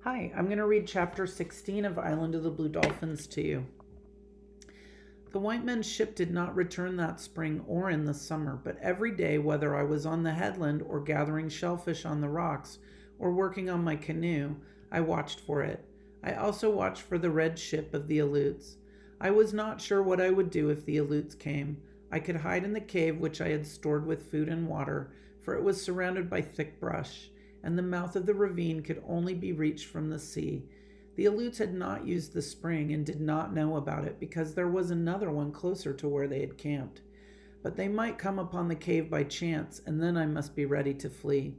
Hi, I'm going to read chapter 16 of Island of the Blue Dolphins to you. The white men's ship did not return that spring or in the summer, but every day, whether I was on the headland or gathering shellfish on the rocks or working on my canoe, I watched for it. I also watched for the red ship of the Aleuts. I was not sure what I would do if the Aleuts came. I could hide in the cave which I had stored with food and water, for it was surrounded by thick brush, and the mouth of the ravine could only be reached from the sea. The Aleuts had not used the spring and did not know about it because there was another one closer to where they had camped. But they might come upon the cave by chance, and then I must be ready to flee.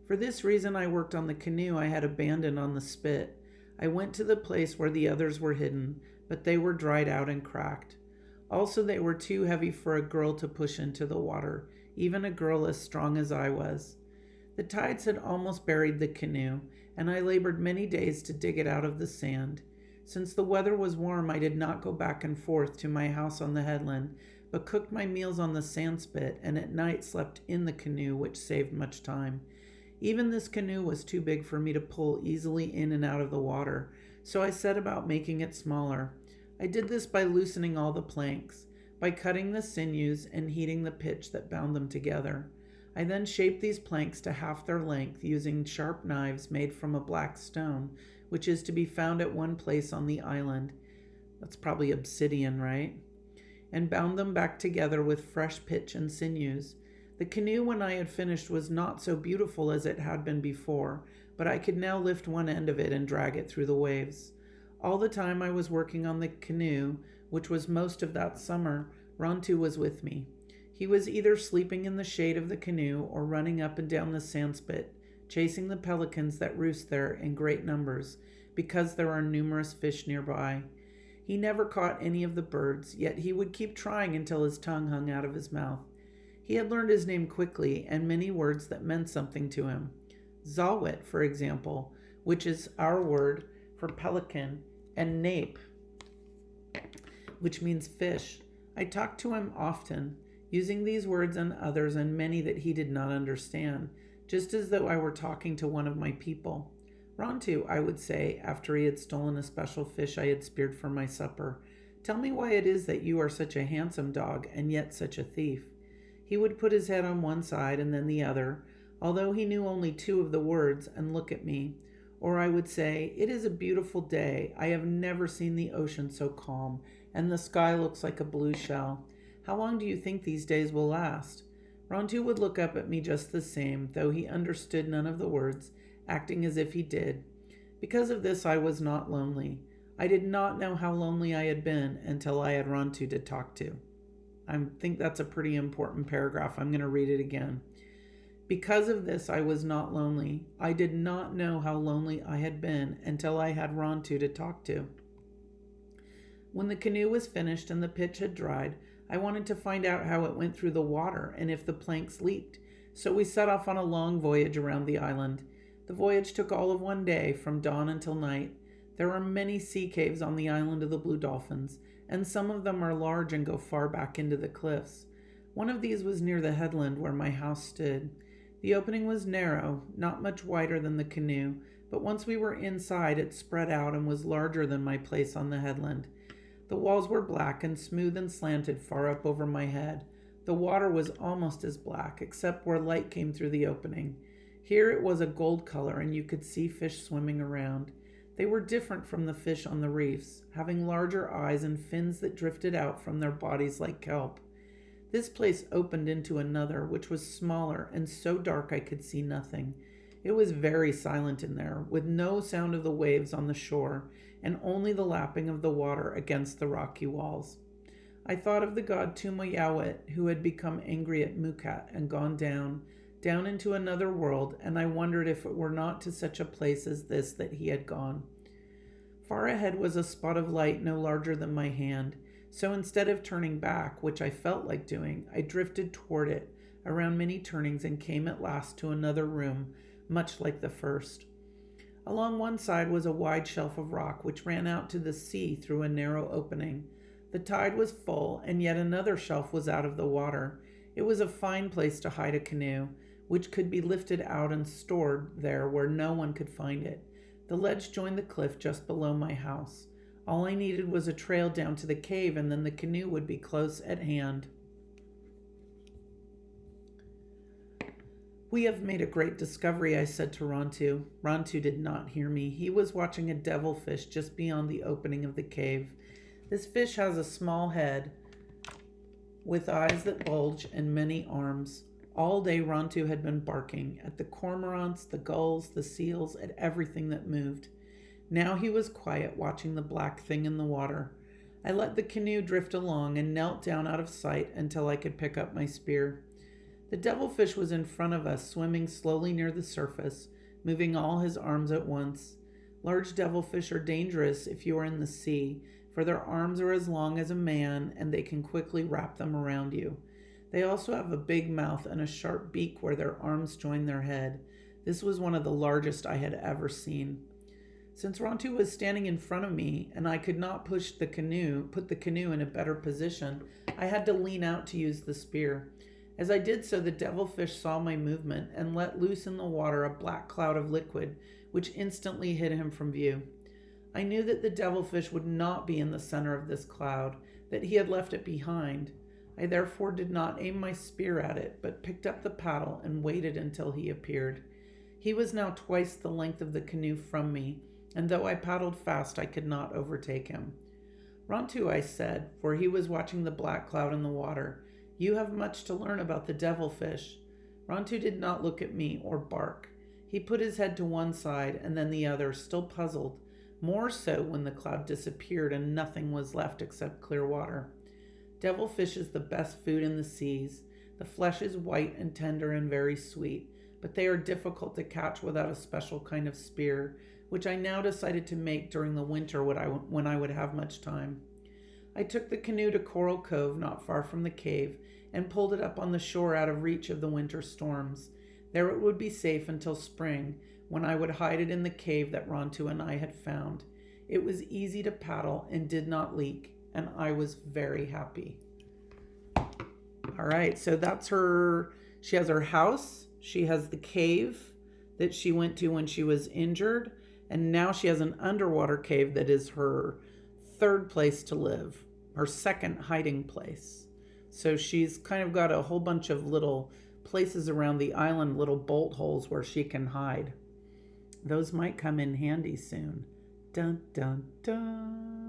For this reason I worked on the canoe I had abandoned on the spit. I went to the place where the others were hidden, but they were dried out and cracked. Also they were too heavy for a girl to push into the water, even a girl as strong as I was. The tides had almost buried the canoe, and I labored many days to dig it out of the sand. Since the weather was warm, I did not go back and forth to my house on the headland, but cooked my meals on the sandspit, and at night slept in the canoe, which saved much time. Even this canoe was too big for me to pull easily in and out of the water, so I set about making it smaller. I did this by loosening all the planks, by cutting the sinews and heating the pitch that bound them together. I then shaped these planks to half their length using sharp knives made from a black stone, which is to be found at one place on the island. That's probably obsidian, right? And bound them back together with fresh pitch and sinews. The canoe, when I had finished, was not so beautiful as it had been before, but I could now lift one end of it and drag it through the waves. All the time I was working on the canoe, which was most of that summer, Rontu was with me. He was either sleeping in the shade of the canoe or running up and down the sandspit, chasing the pelicans that roost there in great numbers, because there are numerous fish nearby. He never caught any of the birds, yet he would keep trying until his tongue hung out of his mouth. He had learned his name quickly and many words that meant something to him. Zawit, for example, which is our word for pelican, and nape, which means fish. I talked to him often, using these words and others and many that he did not understand, just as though I were talking to one of my people. Rontu, I would say, after he had stolen a special fish I had speared for my supper, tell me why it is that you are such a handsome dog and yet such a thief. He would put his head on one side and then the other, although he knew only two of the words, and look at me. Or I would say, it is a beautiful day. I have never seen the ocean so calm, and the sky looks like a blue shell. How long do you think these days will last? Rontu would look up at me just the same, though he understood none of the words, acting as if he did. Because of this I was not lonely. I did not know how lonely I had been until I had Rontu to talk to. I think that's a pretty important paragraph. I'm going to read it again. Because of this I was not lonely. I did not know how lonely I had been until I had Rontu to talk to. When the canoe was finished and the pitch had dried, I wanted to find out how it went through the water and if the planks leaked, so we set off on a long voyage around the island. The voyage took all of one day, from dawn until night. There are many sea caves on the island of the Blue Dolphins, and some of them are large and go far back into the cliffs. One of these was near the headland where my house stood. The opening was narrow, not much wider than the canoe, but once we were inside it spread out and was larger than my place on the headland. The walls were black and smooth and slanted far up over my head. The water was almost as black, except where light came through the opening. Here it was a gold color, and you could see fish swimming around. They were different from the fish on the reefs, having larger eyes and fins that drifted out from their bodies like kelp. This place opened into another, which was smaller and so dark I could see nothing. It was very silent in there, with no sound of the waves on the shore, and only the lapping of the water against the rocky walls. I thought of the god Tumayawit, who had become angry at Mukat and gone down into another world, and I wondered if it were not to such a place as this that he had gone. Far ahead was a spot of light no larger than my hand, so instead of turning back, which I felt like doing, I drifted toward it, around many turnings, and came at last to another room, much like the first. Along one side was a wide shelf of rock which ran out to the sea through a narrow opening. The tide was full, and yet another shelf was out of the water. It was a fine place to hide a canoe, which could be lifted out and stored there where no one could find it. The ledge joined the cliff just below my house. All I needed was a trail down to the cave, and then the canoe would be close at hand. "We have made a great discovery," I said to Rontu. Rontu did not hear me. He was watching a devilfish just beyond the opening of the cave. This fish has a small head with eyes that bulge and many arms. All day Rontu had been barking at the cormorants, the gulls, the seals, at everything that moved. Now he was quiet, watching the black thing in the water. I let the canoe drift along and knelt down out of sight until I could pick up my spear. The devilfish was in front of us, swimming slowly near the surface, moving all his arms at once. Large devilfish are dangerous if you are in the sea, for their arms are as long as a man and they can quickly wrap them around you. They also have a big mouth and a sharp beak where their arms join their head. This was one of the largest I had ever seen. Since Rontu was standing in front of me and I could not put the canoe in a better position, I had to lean out to use the spear. As I did so, the devilfish saw my movement and let loose in the water a black cloud of liquid, which instantly hid him from view. I knew that the devilfish would not be in the center of this cloud, that he had left it behind. I therefore did not aim my spear at it, but picked up the paddle and waited until he appeared. He was now twice the length of the canoe from me, and though I paddled fast, I could not overtake him. "Rontu," I said, for he was watching the black cloud in the water, "you have much to learn about the devilfish." Rontu did not look at me or bark. He put his head to one side and then the other, still puzzled, more so when the cloud disappeared and nothing was left except clear water. Devilfish is the best food in the seas. The flesh is white and tender and very sweet, but they are difficult to catch without a special kind of spear, which I now decided to make during the winter when I would have much time. I took the canoe to Coral Cove, not far from the cave, and pulled it up on the shore out of reach of the winter storms. There it would be safe until spring, when I would hide it in the cave that Rontu and I had found. It was easy to paddle and did not leak, and I was very happy. All right, so that's her. She has her house. She has the cave that she went to when she was injured, and now she has an underwater cave that is her third place to live, her second hiding place. So she's kind of got a whole bunch of little places around the island, little bolt holes where she can hide. Those might come in handy soon. Dun, dun, dun.